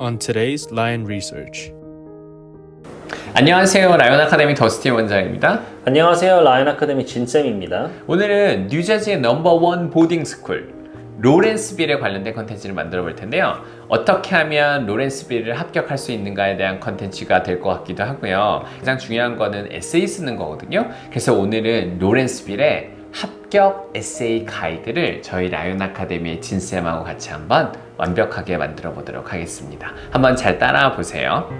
on today's Lion Research. 안녕하세요. 라이언 아카데미 더스틴 원장입니다. 안녕하세요. 라이언 아카데미 진쌤입니다. 오늘은 뉴저지의 넘버원 보딩 스쿨 로렌스빌에 관련된 컨텐츠를 만들어 볼 텐데요. 어떻게 하면 로렌스빌을 합격할 수 있는가에 대한 컨텐츠가 될 것 같기도 하고요. 가장 중요한 거는 에세이 쓰는 거거든요. 그래서 오늘은 로렌스빌의 합격 에세이 가이드를 저희 라이언 아카데미의 진쌤하고 같이 한번 완벽하게 만들어 보도록 하겠습니다. 한번 잘 따라와 보세요.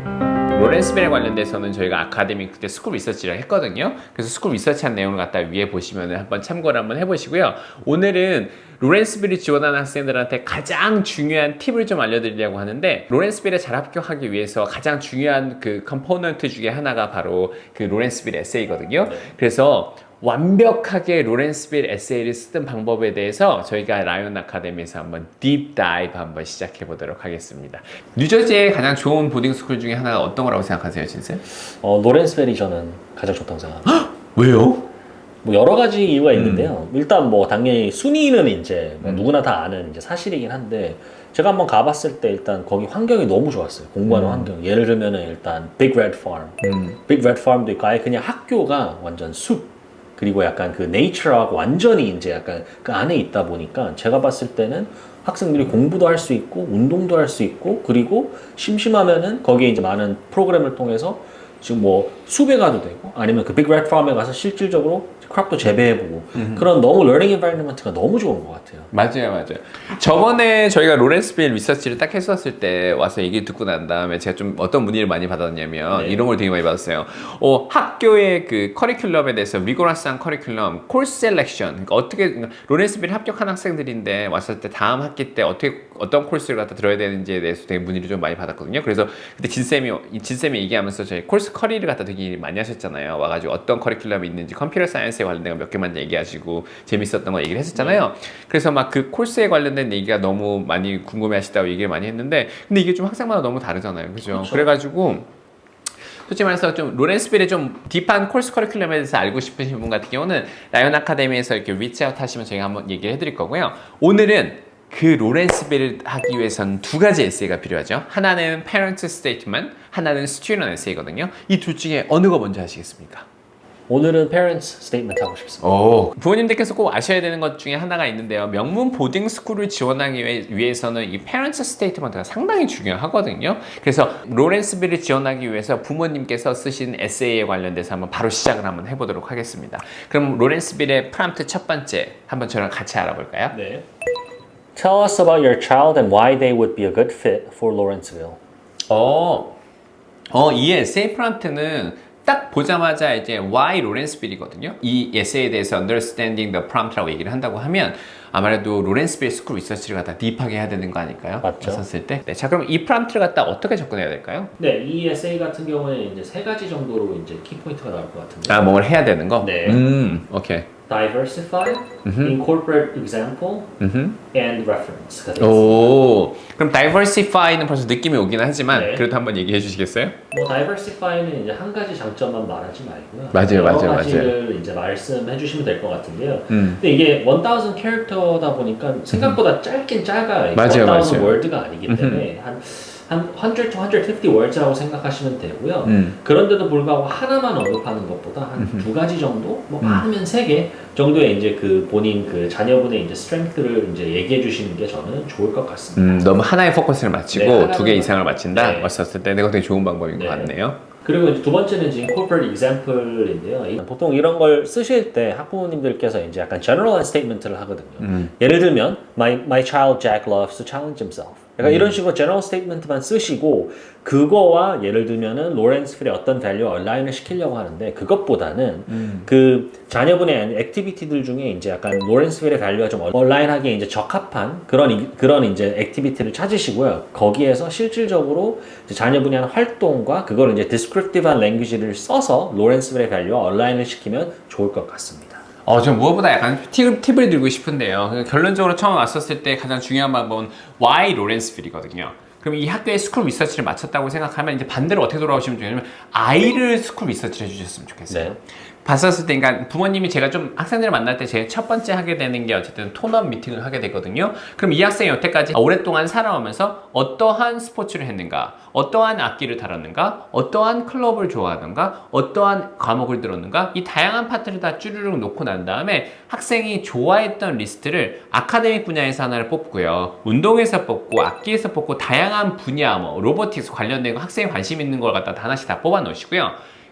로렌스빌에 관련돼서는 저희가 아카데미 그때 스쿨 리서치를 했거든요. 그래서 스쿨 리서치한 내용을 갖다 위에 보시면 한번 참고를 한번 해보시고요. 오늘은 로렌스빌을 지원하는 학생들한테 가장 중요한 팁을 좀 알려드리려고 하는데, 로렌스빌에 잘 합격하기 위해서 가장 중요한 그 컴포넌트 중에 하나가 바로 그 로렌스빌 에세이거든요. 그래서 완벽하게 로렌스빌 에세이를 쓰는 방법에 대해서 저희가 라이언 아카데미에서 한번 딥 다이브 한번 시작해 보도록 하겠습니다. 뉴저지의 가장 좋은 보딩 스쿨 중에 하나가 어떤 거라고 생각하세요, 진쌤? 로렌스벨이 저는 가장 좋다고 생각합니다. 왜요? 뭐 여러 가지 이유가 있는데요. 일단 뭐 당연히 순위는 이제 뭐 누구나 다 아는 이제 사실이긴 한데, 제가 한번 가봤을 때 일단 거기 환경이 너무 좋았어요. 공부하는 환경. 예를 들면은 일단 Big Red Farm, Big Red Farm도 있고, 아예 그냥 학교가 완전 숲. 그리고 약간 그 네이처하고 완전히 이제 약간 그 안에 있다 보니까 제가 봤을 때는 학생들이 공부도 할 수 있고 운동도 할 수 있고, 그리고 심심하면은 거기에 이제 많은 프로그램을 통해서 지금 뭐 숲에 가도 되고, 아니면 그 빅 레드 팜에 가서 실질적으로 크랍도 재배해보고, 그런 너무 러닝 엔바이러먼트가 너무 좋은 것 같아요. 맞아요. 저번에 저희가 로렌스빌 리서치를 딱 했었을 때 와서 얘기 듣고 난 다음에 제가 좀 어떤 문의를 많이 받았냐면, 이런 걸 되게 많이 받았어요. 학교의 그 커리큘럼에 대해서 리고러스한 커리큘럼, 코스 셀렉션, 그러니까 어떻게 로렌스빌 합격한 학생들인데 왔을 때 다음 학기 때 어떤 코스를 갖다 들어야 되는지에 대해서 되게 문의를 좀 많이 받았거든요. 그래서 그때 진쌤이 얘기하면서 저희 코스 커리를 갖다 되게 많이 하셨잖아요. 와가지고 어떤 커리큘럼이 있는지 컴퓨터 사이언스에 관련된 거 몇 개만 얘기하시고 재밌었던 거 얘기를 했었잖아요. 그래서 막 그 코스에 관련된 얘기가 너무 많이 궁금해하시다고 얘기를 많이 했는데, 근데 이게 좀 학생마다 너무 다르잖아요. 그죠? 그래가지고 솔직히 말해서 좀 로렌스빌의 좀 딥한 코스 커리큘럼에 대해서 알고 싶으신 분 같은 경우는 라이언 아카데미에서 이렇게 리치아웃 하시면 저희가 한번 얘기를 해드릴 거고요. 오늘은 그 로렌스빌을 하기 위해서는 두 가지 에세이가 필요하죠. 하나는 Parent Statement, 하나는 Student Essay거든요. 이 둘 중에 어느 거 먼저 하시겠습니까? 오늘은 Parents Statement 하고 싶습니다. 부모님들께서 꼭 아셔야 되는 것 중에 하나가 있는데요. 명문 보딩 스쿨을 지원하기 위해서는 이 Parents Statement가 상당히 중요하거든요. 그래서 로렌스빌을 지원하기 위해서 부모님께서 쓰신 에세이에 관련돼서 한번 바로 시작을 한번 해보도록 하겠습니다. 그럼 로렌스빌의 프롬프트 첫 번째 한번 저랑 같이 알아볼까요? 네. Tell us about your child and why they would be a good fit for Lawrenceville. 이 에세이 프롬프트는 딱 보자마자 이제 why 로렌스빌이거든요. 이 에세이에 대해서 understanding the prompt라고 얘기를 한다고 하면 아무래도 로렌스빌 스쿨 리서치를 갖다 딥하게 해야 되는 거 아닐까요? 맞죠. 썼을 때. 네, 자, 그럼 이 프롬프트를 갖다 어떻게 접근해야 될까요? 네, 이 에세이 같은 경우는 이제 세 가지 정도로 이제 키포인트가 나올 것 같은데. 뭘 해야 되는 거? 네. 오케이. Diversify, incorporate example, and reference가 되겠습니다. 그럼 diversify는 벌써 느낌이 오긴 하지만 네. 그래도 한번 얘기해 주시겠어요? 뭐 diversify는 이제 한 가지 장점만 말하지 말고요. 맞아요. 여러 가지를 이제 말씀해 주시면 될 것 같은데요. 음. 근데 이게 1000 캐릭터다 보니까 생각보다 짧긴 짧아요. 맞아요. 1000 word가 아니기 때문에 한 100 to 150 words라고 생각하시면 되고요. 그런데도 불구하고 하나만 언급하는 것보다 한 두 가지 정도, 뭐 많으면 세 개 정도의 이제 그 본인 그 자녀분의 이제 스트렝스를 이제 얘기해 주시는 게 저는 좋을 것 같습니다. 너무 하나에 포커스를 맞추고 네, 두 개 이상을 맞춘다? 네. 왔었을 때 내가 되게 좋은 방법인 것 네. 같네요. 그리고 이제 두 번째는 이제 incorporate example인데요. 보통 이런 걸 쓰실 때 학부모님들께서 이제 약간 general statement를 하거든요. 예를 들면 my child Jack loves to challenge himself. 그러니까 이런 식으로 general statement만 쓰시고, 그거와 예를 들면은 로렌스빌의 어떤 밸류와 얼라인을 시키려고 하는데, 그것보다는 그 자녀분의 액티비티들 중에 이제 약간 로렌스빌의 밸류와 좀 얼라인하게 이제 적합한 그런 이제 액티비티를 찾으시고요. 거기에서 실질적으로 이제 자녀분이 하는 활동과 그걸 이제 descriptive한 랭귀지를 써서 로렌스빌의 밸류와 얼라인을 시키면 좋을 것 같습니다. 저 무엇보다 약간 팁을 드리고 싶은데요. 결론적으로 처음 왔었을 때 가장 중요한 방법은 why 로렌스빌이거든요. 그럼 이 학교에 스쿨 리서치를 마쳤다고 생각하면 이제 반대로 어떻게 돌아오시면 좋냐면 아이를 스쿨 리서치를 해주셨으면 좋겠어요. 네. 봤었을 때, 그러니까 부모님이 제가 좀 학생들을 만날 때 제일 첫 번째 하게 되는 게 어쨌든 톤업 미팅을 하게 되거든요. 그럼 이 학생이 여태까지 오랫동안 살아오면서 어떠한 스포츠를 했는가, 어떠한 악기를 다뤘는가, 어떠한 클럽을 좋아하는가, 어떠한 과목을 들었는가, 이 다양한 파트를 다 쭈르륵 놓고 난 다음에 학생이 좋아했던 리스트를 아카데믹 분야에서 하나를 뽑고요, 운동에서 뽑고, 악기에서 뽑고, 다양한 분야, 뭐 로보틱스 관련된 거 학생이 관심 있는 걸 갖다 하나씩 다 뽑아 놓으시고요.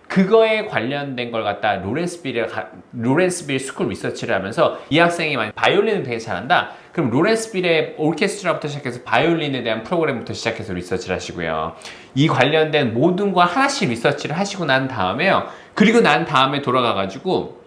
그거에 관련된 걸 갖다 로렌스빌 스쿨 리서치를 하면서 이 학생이 만약 바이올린을 되게 잘한다. 그럼 로렌스빌의 오케스트라부터 시작해서 바이올린에 대한 프로그램부터 시작해서 리서치를 하시고요. 이 관련된 모든 걸 하나씩 리서치를 하시고 난 다음에요. 그리고 난 다음에 돌아가가지고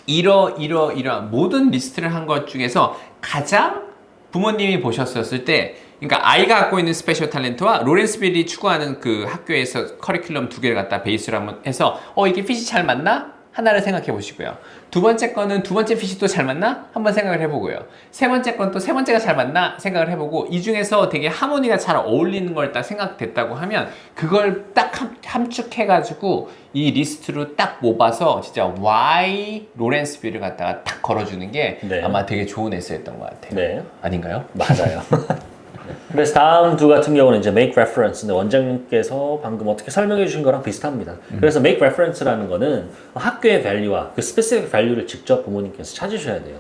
이러한 모든 리스트를 한 것 중에서 가장 부모님이 보셨었을 때, 그러니까 아이가 갖고 있는 스페셜 탤런트와 로렌스빌이 추구하는 그 학교에서 커리큘럼 두 개를 갖다 베이스로 한번 해서 이게 핏이 잘 맞나? 하나를 생각해 보시고요. 두 번째 거는 두 번째 핏이 또 잘 맞나? 한번 생각을 해보고요. 세 번째 건 또 세 번째가 잘 맞나? 생각을 해보고, 이 중에서 되게 하모니가 잘 어울리는 걸 딱 생각됐다고 하면 그걸 딱 함축해가지고 이 리스트로 딱 뽑아서 진짜 Y 로렌스빌을 갖다가 딱 걸어주는 게 네. 아마 되게 좋은 에세이였던 것 같아요. 네. 아닌가요? 맞아요. 그래서 다음 두 같은 경우는 이제 make reference. 원장님께서 방금 어떻게 설명해 주신 거랑 비슷합니다. 그래서 make reference라는 거는 학교의 value와 그 specific value를 직접 부모님께서 찾으셔야 돼요.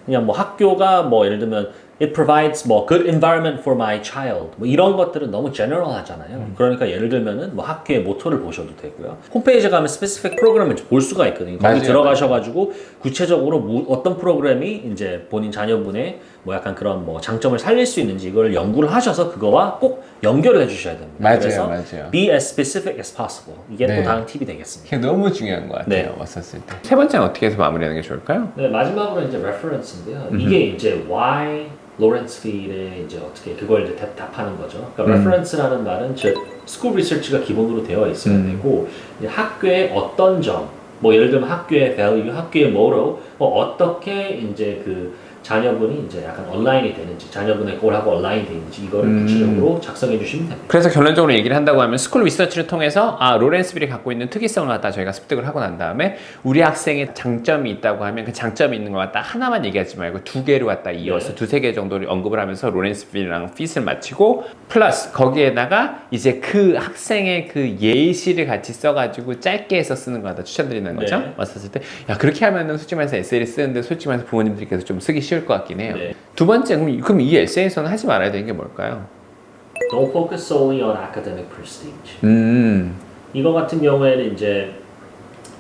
그냥 뭐 학교가 뭐 예를 들면 it provides 뭐 good environment for my child 뭐 이런 것들은 너무 general 하잖아요. 그러니까 예를 들면은 뭐 학교의 모토를 보셔도 되고요. 홈페이지에 가면 specific 프로그램을 볼 수가 있거든요. 거기 맞아요, 들어가셔가지고 구체적으로 어떤 프로그램이 이제 본인 자녀분의 뭐 약간 그런 뭐 장점을 살릴 수 있는지 이걸 연구를 하셔서 그거와 꼭 연결을 해주셔야 됩니다. 맞아요, 그래서 맞아요. be as specific as possible. 이게 네. 또 다음 팁이 되겠습니다. 그게 너무 중요한 것 같아요. 네. 왔었을 때. 세 번째는 어떻게 해서 마무리하는 게 좋을까요? 네, 마지막으로 이제 reference인데요. 이게 이제 why 로렌스필에 이제 어떻게 그걸 이제 답하는 거죠. 그러니까 reference라는 말은 즉 school research가 기본으로 되어 있어야 되고 이제 학교의 어떤 점, 뭐 예를 들면 학교의 value, 학교의 motto, 어떻게 이제 그 자녀분이 이제 약간 온라인이 되는지, 자녀분의 골하고 온라인이 되는지 이거를 구체적으로 작성해 주시면 됩니다. 그래서 결론적으로 얘기를 한다고 하면 스쿨 리서치를 통해서 로렌스빌이 갖고 있는 특이성을 갖다 저희가 습득을 하고 난 다음에 우리 학생의 장점이 있다고 하면 그 장점이 있는 걸 갖다 하나만 얘기하지 말고 두 개로 갖다 이어서 두세 개 정도를 언급을 하면서 로렌스빌이랑 핏을 맞추고 플러스 거기에다가 이제 그 학생의 그 예시를 같이 써가지고 짧게 해서 쓰는 거 갖다 추천드리는 거죠. 네. 왔었을 때 야 그렇게 하면은 솔직히 말해서 에세이를 쓰는데 솔직히 말해서 부모님들께서 좀 쓰기 쉬울 것 같긴 해요. 네. 두 번째 그럼 이 에세이에서는 하지 말아야 되는 게 뭘까요? Don't focus solely on academic prestige. 이거 같은 경우에는 이제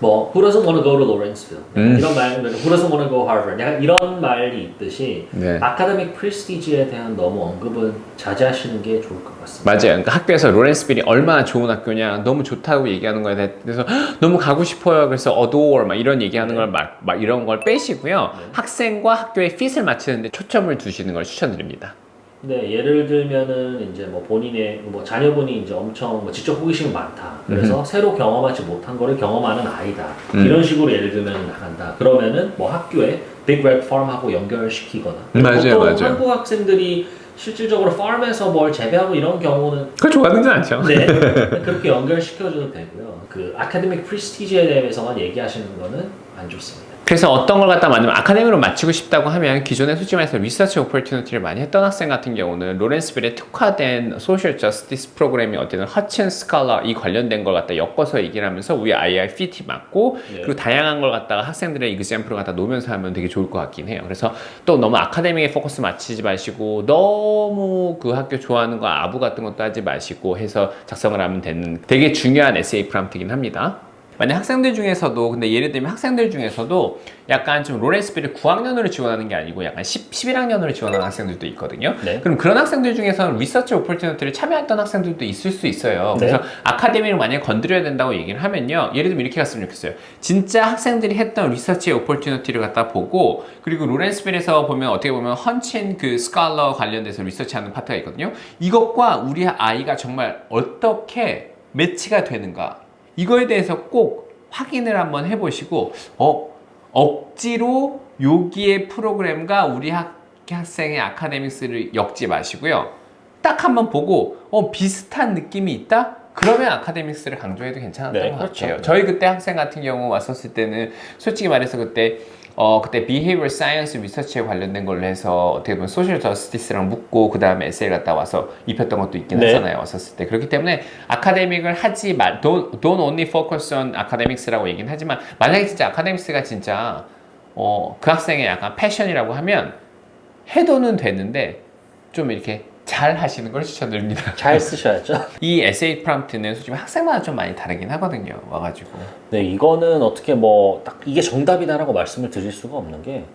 뭐 Who doesn't want to go to Lawrenceville? 이런 말, Who doesn't want to go Harvard? 약간 이런 말이 있듯이 네. 아카데믹 프리스티지에 대한 너무 언급은 자제하시는 게 좋을 것 같습니다. 맞아요. 그러니까 학교에서 로렌스빌이 얼마나 좋은 학교냐, 너무 좋다고 얘기하는 거에 대해서 너무 가고 싶어요. 그래서 adore 막 이런 얘기하는 걸 막 이런 걸 빼시고요. 학생과 학교의 핏을 맞추는데 초점을 두시는 걸 추천드립니다. 네, 예를 들면은 이제 뭐 본인의 뭐 자녀분이 이제 엄청 뭐 지적 호기심이 많다. 그래서 새로 경험하지 못한 거를 경험하는 아이다. 이런 식으로 예를 들면 나간다. 그러면은 뭐 학교에 Big Red Farm하고 연결시키거나. 맞아요, 보통 맞아요. 한국 학생들이 실질적으로 farm에서 뭘 재배하고 이런 경우는 그걸 좋아하는지 않죠? 네, 그렇게 연결시켜줘도 되고요. 그 아카데믹 프리스티지에 대해서만 얘기하시는 거는 안 좋습니다. 그래서 어떤 걸 갖다 만들면 아카데미로 맞추고 싶다고 하면 기존에 솔직히 말해서 리서치 오퍼튜니티를 많이 했던 학생 같은 경우는 로렌스빌에 특화된 소셜 저스티스 프로그램이 어쨌든 허친 스칼라 이 관련된 걸 갖다 엮어서 얘기를 하면서 우리 아이의 핏이 맞고 그리고 다양한 걸 갖다가 학생들의 이그샘플을 갖다 놓으면서 하면 되게 좋을 것 같긴 해요. 그래서 또 너무 아카데믹에 포커스 맞추지 마시고 너무 그 학교 좋아하는 거 아부 같은 것도 하지 마시고 해서 작성을 하면 되는 되게 중요한 에세이 프롬프트이긴 합니다. 만약 학생들 중에서도 근데 예를 들면 학생들 중에서도 약간 좀 로렌스빌을 9학년으로 지원하는 게 아니고 약간 11학년으로 지원하는 학생들도 있거든요. 네. 그럼 그런 학생들 중에서는 리서치 오퍼튜니티를 참여했던 학생들도 있을 수 있어요. 그래서 아카데미를 만약에 건드려야 된다고 얘기를 하면요. 예를 들면 이렇게 갔으면 좋겠어요. 진짜 학생들이 했던 리서치 오퍼튜니티를 갖다 보고 그리고 로렌스빌에서 보면 어떻게 보면 헌친 그 스칼러 관련돼서 리서치하는 파트가 있거든요. 이것과 우리 아이가 정말 어떻게 매치가 되는가 이거에 대해서 꼭 확인을 한번 해보시고 억지로 여기의 프로그램과 우리 학생의 아카데믹스를 엮지 마시고요. 딱 한번 보고 비슷한 느낌이 있다? 그러면 아카데믹스를 강조해도 괜찮았던 네, 것 그렇죠. 같아요. 저희 그때 학생 같은 경우 왔었을 때는 솔직히 말해서 그때 behavioral science 리서치에 관련된 걸로 해서 어떻게 보면 social justice랑 묶고 그 다음에 에세이를 갖다 와서 입혔던 것도 있긴 네. 하잖아요. 왔었을 때. 그렇기 때문에 아카데믹을 하지 말, don't only focus on academics라고 얘기는 하지만 만약에 진짜 아카데믹스가 진짜 그 학생의 약간 패션이라고 하면 해도는 되는데 좀 이렇게 잘 하시는 걸 추천드립니다. 잘 쓰셔야죠. 이 에세이 프롬프트는 솔직히 학생마다 좀 많이 다르긴 하거든요. 와가지고. 네, 이거는 어떻게 뭐 딱 이게 정답이다라고 말씀을 드릴 수가 없는 게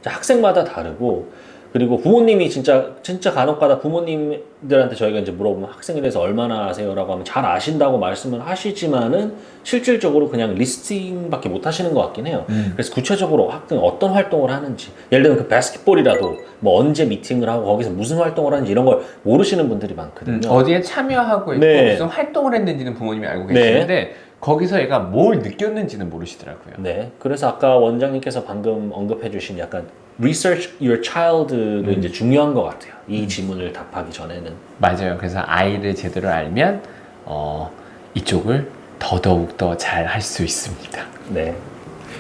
학생마다 다르고 그리고 부모님이 진짜 간혹가다 부모님들한테 저희가 이제 물어보면 학생에 대해서 얼마나 아세요라고 하면 잘 아신다고 말씀을 하시지만은 실질적으로 그냥 리스팅밖에 못 하시는 것 같긴 해요. 그래서 구체적으로 학생이 어떤 활동을 하는지 예를 들면 그 바스켓볼이라도 뭐 언제 미팅을 하고 거기서 무슨 활동을 하는지 이런 걸 모르시는 분들이 많거든요. 어디에 참여하고 있고 네. 무슨 활동을 했는지는 부모님이 알고 네. 계시는데 거기서 얘가 뭘 느꼈는지는 모르시더라고요. 네, 그래서 아까 원장님께서 방금 언급해주신 약간 research your child도 이제 중요한 것 같아요. 이 질문을 답하기 전에는. 맞아요. 그래서 아이를 제대로 알면 이쪽을 더더욱 더 잘 할 수 있습니다. 네.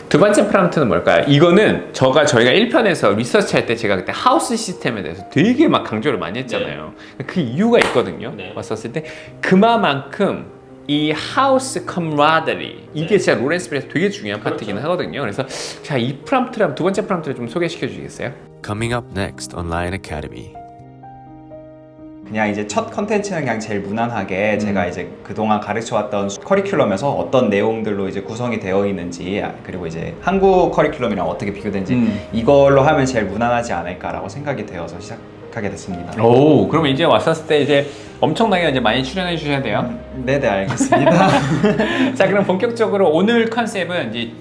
두 번째 프롬프트는 뭘까요? 이거는 저희가 1편에서 리서치 할 때 제가 그때 하우스 시스템에 대해서 되게 막 강조를 많이 했잖아요. 그 이유가 있거든요. 네. 왔었을 때 그만큼 이 하우스 camaraderie 이게 진짜 로렌스 빌에서 되게 중요한 파트이긴 하거든요. 그래서 자, 이 프롬프트랑 두 번째 프롬프트를 좀 소개시켜 주시겠어요? Coming up next on Lion Academy. 그냥 이제 첫 컨텐츠는 그냥 제일 무난하게 제가 이제 그동안 가르쳐왔던 커리큘럼에서 어떤 내용들로 이제 구성이 되어 있는지 그리고 이제 한국 커리큘럼이랑 어떻게 비교되는지 이걸로 하면 제일 무난하지 않을까라고 생각이 되어서 시작하게 됐습니다. 오, 그러면 이제 왔었을 때 이제 엄청나게 이제 많이 출연해 주셔야 돼요. 네네, 알겠습니다. 자, 그럼 본격적으로 오늘 컨셉은 이제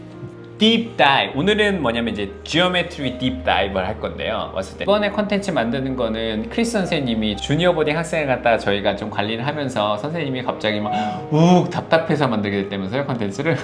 딥 다이브. 오늘은 뭐냐면 이제 지오메트리 딥 다이브를 할 건데요. 왔을 때 이번에 컨텐츠 만드는 거는 크리스 선생님이 주니어 보딩 학생을 갖다가 저희가 좀 관리를 하면서 선생님이 갑자기 막 답답해서 만들게 됐다면서요, 컨텐츠를.